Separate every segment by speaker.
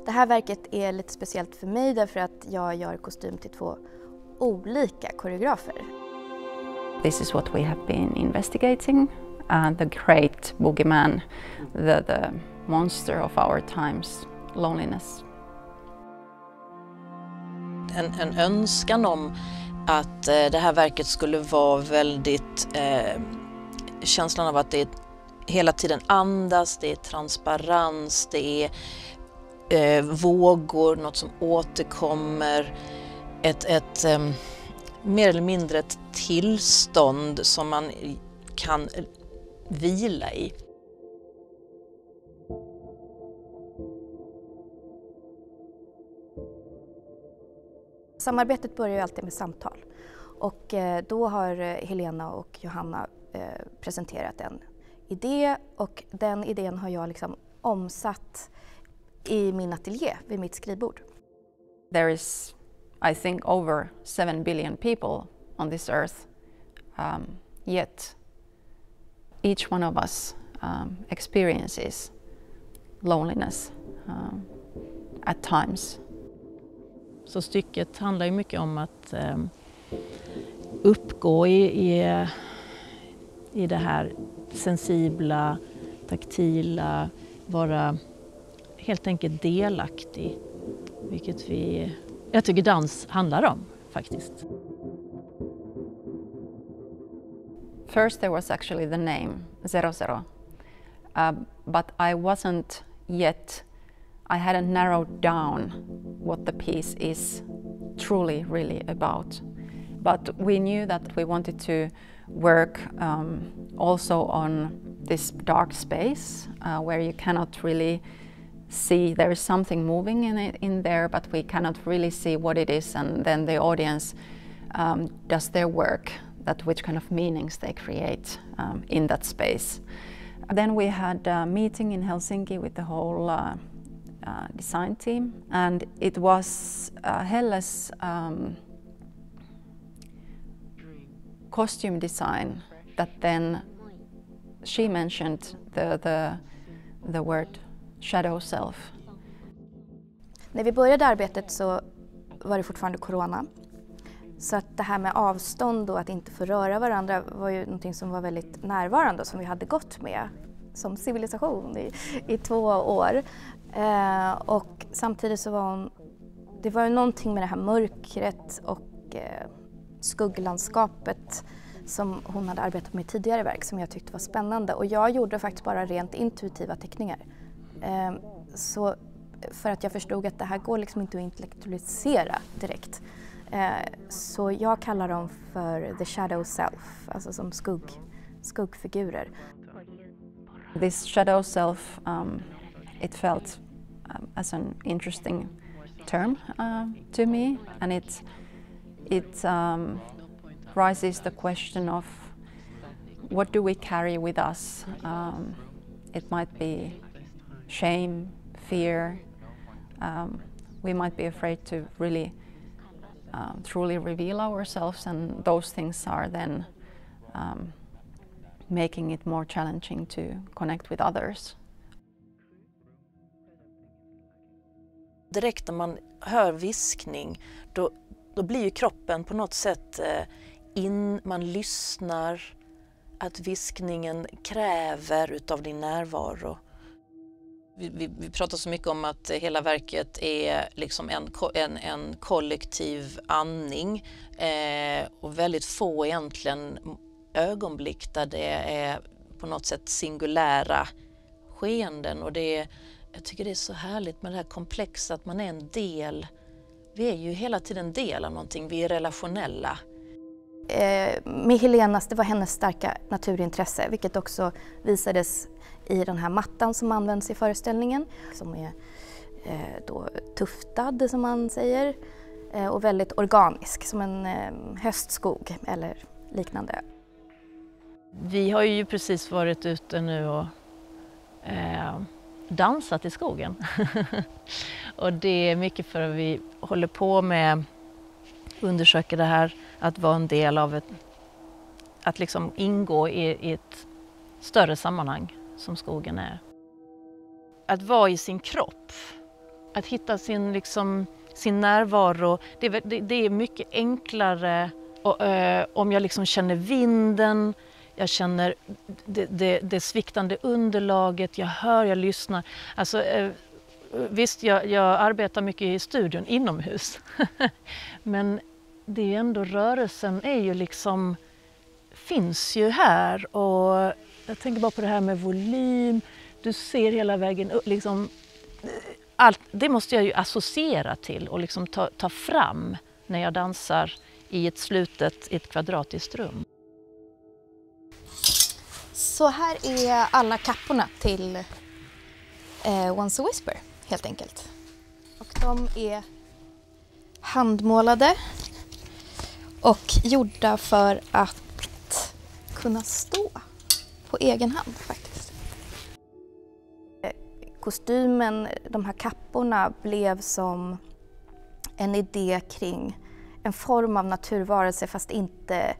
Speaker 1: Det här verket är lite speciellt för mig därför att jag gör kostym till 2 olika koreografer.
Speaker 2: This is what we have been investigating. The great boogeyman, the monster of our times, loneliness.
Speaker 3: En önskan om att det här verket skulle vara väldigt känslan av att det är hela tiden andas, det är transparens, det är vågor, något som återkommer, ett mer eller mindre ett tillstånd som man kan vila i.
Speaker 1: Samarbetet börjar ju alltid med samtal och då har Helena och Johanna presenterat en idé och den idén har jag liksom omsatt i min ateljé vid mitt skrivbord.
Speaker 2: There is, I think, over 7 billion people on this earth, yet each one of us experiences loneliness at times.
Speaker 4: Så stycket handlar ju mycket om att uppgå i det här sensibla, taktila, vara helt enkelt delaktig, vilket jag tycker dans handlar om faktiskt.
Speaker 2: First there was actually the name, 00, but I wasn't yet, I hadn't narrowed down what the piece is truly really about. But we knew that we wanted to work also on this dark space where you cannot really see, there is something moving in there, but we cannot really see what it is, and then the audience does their work, that which kind of meanings they create in that space. Then we had a meeting in Helsinki with the whole design team, and it was Helle's costume design that then she mentioned the word shadow self.
Speaker 1: När vi började arbetet så var det fortfarande corona. Så att det här med avstånd och att inte få röra varandra var ju någonting som var väldigt närvarande och som vi hade gått med som civilisation i 2 år. Och samtidigt så var det var någonting med det här mörkret och skugglandskapet som hon hade arbetat med i tidigare verk som jag tyckte var spännande. Och jag gjorde faktiskt bara rent intuitiva teckningar. Så för att jag förstod att det här går liksom inte att intellektualisera direkt. Så jag kallar dem för the shadow self, alltså som skuggfigurer.
Speaker 2: This shadow self, it felt as an interesting term to me, and it raises the question of what do we carry with us. It might be shame, fear. We might be afraid to really truly reveal ourselves, and those things are then making it more challenging to connect with others.
Speaker 3: Direkt när man hör viskning, då blir ju kroppen på något sätt man lyssnar, att viskningen kräver utav din närvaro. Vi pratar så mycket om att hela verket är liksom en kollektiv andning och väldigt få egentligen ögonblick där det är på något sätt singulära skeenden, och jag tycker det är så härligt med det här komplexa att man är en del. Vi är ju hela tiden del av någonting, vi är relationella.
Speaker 1: Med Helenas, det var hennes starka naturintresse, vilket också visades i den här mattan som används i föreställningen, som är då tuftad som man säger och väldigt organisk, som en höstskog eller liknande.
Speaker 4: Vi har ju precis varit ute nu och dansat i skogen. Och det är mycket för att vi håller på med undersöka det här, att vara en del av att liksom ingå i ett större sammanhang som skogen är. Att vara i sin kropp att hitta sin närvaro, det är mycket enklare om jag liksom känner vinden, jag känner det sviktande underlaget, jag lyssnar. Alltså, visst, jag arbetar mycket i studion inomhus, men det är ändå, rörelsen är ju liksom, finns ju här, och jag tänker bara på det här med volym, du ser hela vägen upp, liksom, allt, det måste jag ju associera till och liksom ta fram när jag dansar i ett kvadratiskt rum.
Speaker 1: Så här är alla kapporna till Once a Whisper, helt enkelt. Och de är handmålade och gjorda för att kunna stå på egen hand faktiskt. Kostymen, de här kapporna, blev som en idé kring en form av naturvarelse, fast inte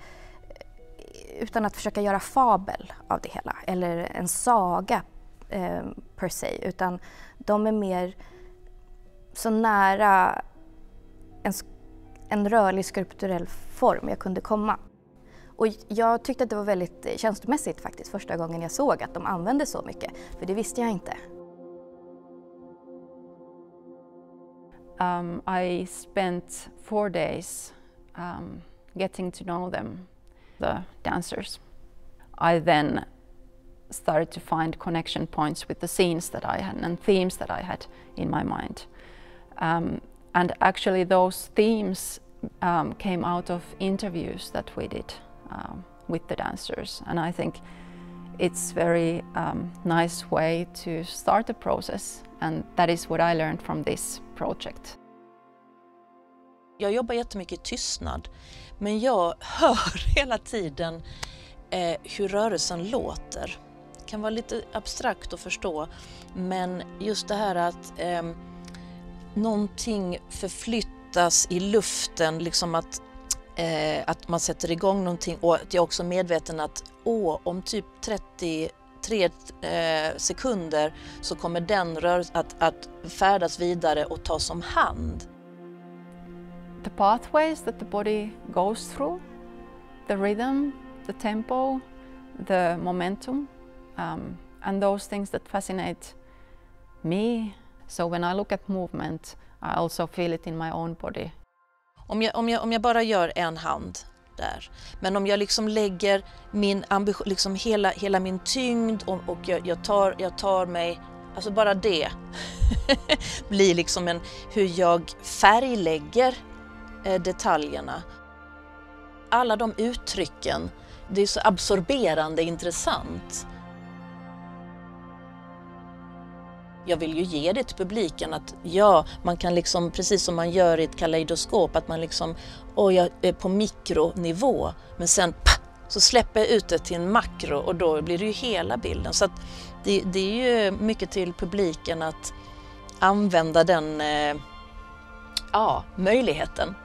Speaker 1: utan att försöka göra fabel av det hela eller en saga per se, utan de är mer så nära en rörlig skulpturell form jag kunde komma. Och jag tyckte att det var väldigt känslomässigt faktiskt första gången jag såg att de använde så mycket, för det visste jag inte.
Speaker 2: I spent 4 days getting to know them, the dancers. I then started to find connection points with the scenes that I had and themes that I had in my mind. And actually those themes came out of interviews that we did with the dancers. And I think it's very nice way to start the process, and that is what I learned from this project.
Speaker 3: Jag jobbar jättemycket i tystnad, men jag hör hela tiden hur rörelsen låter. Det kan vara lite abstrakt att förstå, men just det här att någonting förflyttas i luften, liksom att man sätter igång någonting, och att jag också är medveten att om typ 33 sekunder så kommer den rörelsen att färdas vidare och tas om hand.
Speaker 2: The pathways that the body goes through, the rhythm, the tempo, the momentum, and those things that fascinate me. So when I look at movement, I also feel it in my own body.
Speaker 3: Om jag bara gör en hand där, men om jag liksom lägger min ambition, liksom hela min tyngd, och jag tar mig, alltså bara det blir liksom hur jag färglägger detaljerna. Alla de uttrycken, det är så absorberande intressant. Jag vill ju ge det till publiken att man kan liksom, precis som man gör i ett kaleidoskop, att man liksom, jag är på mikronivå, men sen så släpper jag ut det till en makro, och då blir det ju hela bilden. Så att det är ju mycket till publiken att använda den möjligheten.